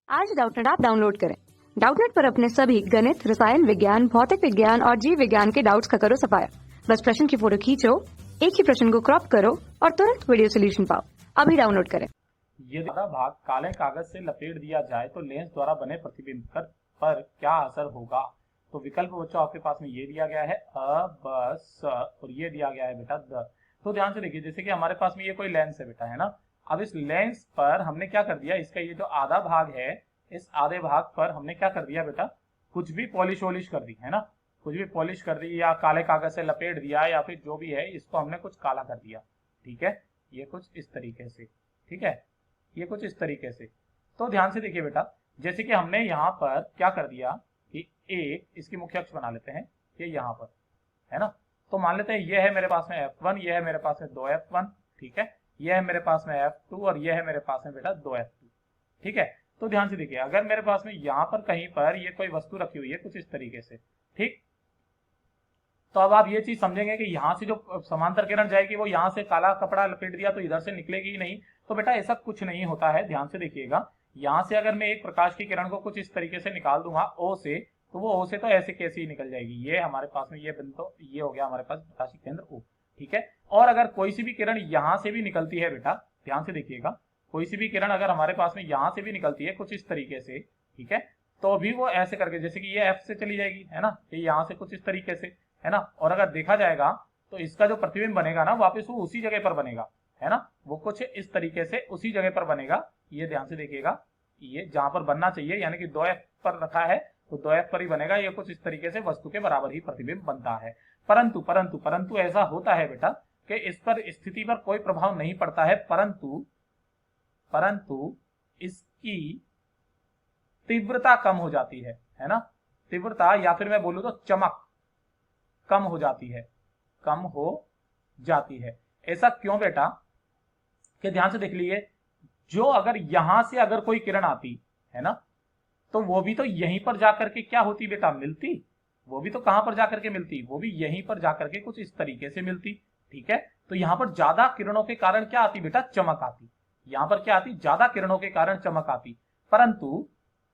आज Doubtnut app download करें। Doubtnut पर अपने सभी गणित, रसायन विज्ञान, भौतिक विज्ञान और जीव विज्ञान के डाउट्स का करो सफाया। बस प्रश्न की फोटो खींचो, एक ही प्रश्न को क्रॉप करो और तुरंत वीडियो सोल्यूशन पाओ। अभी डाउनलोड करें। यदि आधा भाग काले कागज से लपेट दिया जाए तो लेंस द्वारा बने प्रतिबिंब पर क्या असर होगा? तो विकल्प बच्चों आपके पास में ये दिया गया है अ, ब, स और ये दिया गया है बेटा द। तो ध्यान से देखिए, जैसे कि हमारे पास में ये कोई लेंस है बेटा, है ना। अब इस लेंस पर हमने क्या कर दिया, इसका ये जो आधा भाग है, इस आधे भाग पर हमने क्या कर दिया बेटा, कुछ भी पॉलिश वॉलिश कर दी, है ना। कुछ भी पॉलिश कर दी या काले कागज से लपेट दिया या फिर जो भी है, इसको हमने कुछ काला कर दिया। ठीक है, ये कुछ इस तरीके से, ठीक है, ये कुछ इस तरीके से। तो ध्यान से देखिए बेटा, जैसे कि हमने यहाँ पर क्या कर दिया कि एक इसकी मुख्य अक्ष बना लेते हैं, ये यहाँ पर है ना। तो मान लेते हैं ये है मेरे पास में F1, ये है मेरे पास में 2F1, ठीक है, ये है मेरे पास में F2 और ये है मेरे पास में बेटा 2F2, ठीक है। तो ध्यान से देखिए, अगर मेरे पास में यहाँ पर कहीं पर ये कोई वस्तु रखी हुई है कुछ इस तरीके से, ठीक, तो अब आप ये चीज समझेंगे कि यहाँ से जो समांतर किरण जाएगी वो यहाँ से काला कपड़ा लपेट दिया तो इधर से निकलेगी ही नहीं। तो बेटा ऐसा कुछ नहीं होता है, ध्यान से देखिएगा। यहाँ से अगर मैं एक प्रकाश की किरण को कुछ इस तरीके से निकाल दूंगा O से, तो वो O से तो ऐसे कैसे ही निकल जाएगी। ये हमारे पास में ये बिंदु, ये हो गया हमारे पास प्रकाशिक केंद्र O, ठीक है। और अगर कोई सी भी किरण यहाँ से भी निकलती है बेटा, ध्यान से देखिएगा, कोई सी भी किरण अगर हमारे पास में यहाँ से भी निकलती है कुछ इस तरीके से, ठीक है, तो भी वो ऐसे करके, जैसे कि ये F से चली जाएगी, है ना, ये यहाँ से कुछ इस तरीके से, है ना। और अगर देखा जाएगा तो इसका जो प्रतिबिंब बनेगा ना, वापस वो उसी जगह पर बनेगा, है ना, वो कुछ इस तरीके से उसी जगह पर बनेगा। ये ध्यान से देखिएगा, ये जहां पर बनना चाहिए यानी कि 2F पर रखा है तो 2F पर ही बनेगा। ये कुछ इस तरीके से वस्तु के बराबर ही प्रतिबिंब बनता है। परंतु परंतु परंतु ऐसा होता है बेटा कि इस पर स्थिति पर कोई प्रभाव नहीं पड़ता है, परंतु इसकी तीव्रता कम हो जाती है ना। तीव्रता या फिर मैं बोलूं तो चमक कम हो जाती है, कम हो जाती है। ऐसा क्यों बेटा, कि ध्यान से देख लीजिए, जो अगर यहां से अगर कोई किरण आती है ना, तो वो भी तो यहीं पर जाकर के क्या होती बेटा, मिलती। वो भी तो कहां पर जाकर के मिलती, वो भी यहीं पर जाकर के कुछ इस तरीके से मिलती, ठीक है। तो यहां पर ज्यादा किरणों के कारण क्या आती बेटा, चमक आती। यहां पर क्या आती, ज्यादा किरणों के कारण चमक आती। परंतु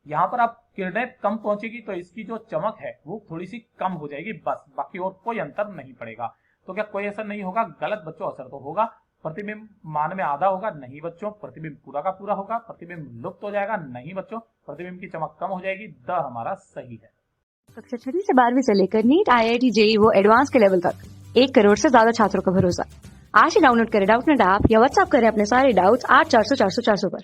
यहां पर आप किरणें कम पहुंचेगी तो इसकी जो चमक है वो थोड़ी सी कम हो जाएगी, बस, बाकी और कोई अंतर नहीं पड़ेगा। तो क्या कोई असर नहीं होगा? गलत बच्चों, असर तो होगा। प्रतिबिंब मान में आधा होगा? नहीं बच्चों, प्रतिबिंब पूरा का पूरा होगा। प्रतिबिंब लुप्त हो जाएगा? नहीं बच्चों, प्रतिबिंब की चमक कम हो जाएगी। द हमारा सही है। कक्षा 6 से 12वीं से लेकर नीट, IIT, JEE वो एडवांस के लेवल तक 1 करोड़ से ज्यादा छात्रों का भरोसा। आज ही डाउनलोड करें डाउटनेट ऐप या व्हाट्सएप करें अपने सारे डाउट्स 8400 400 400 पर।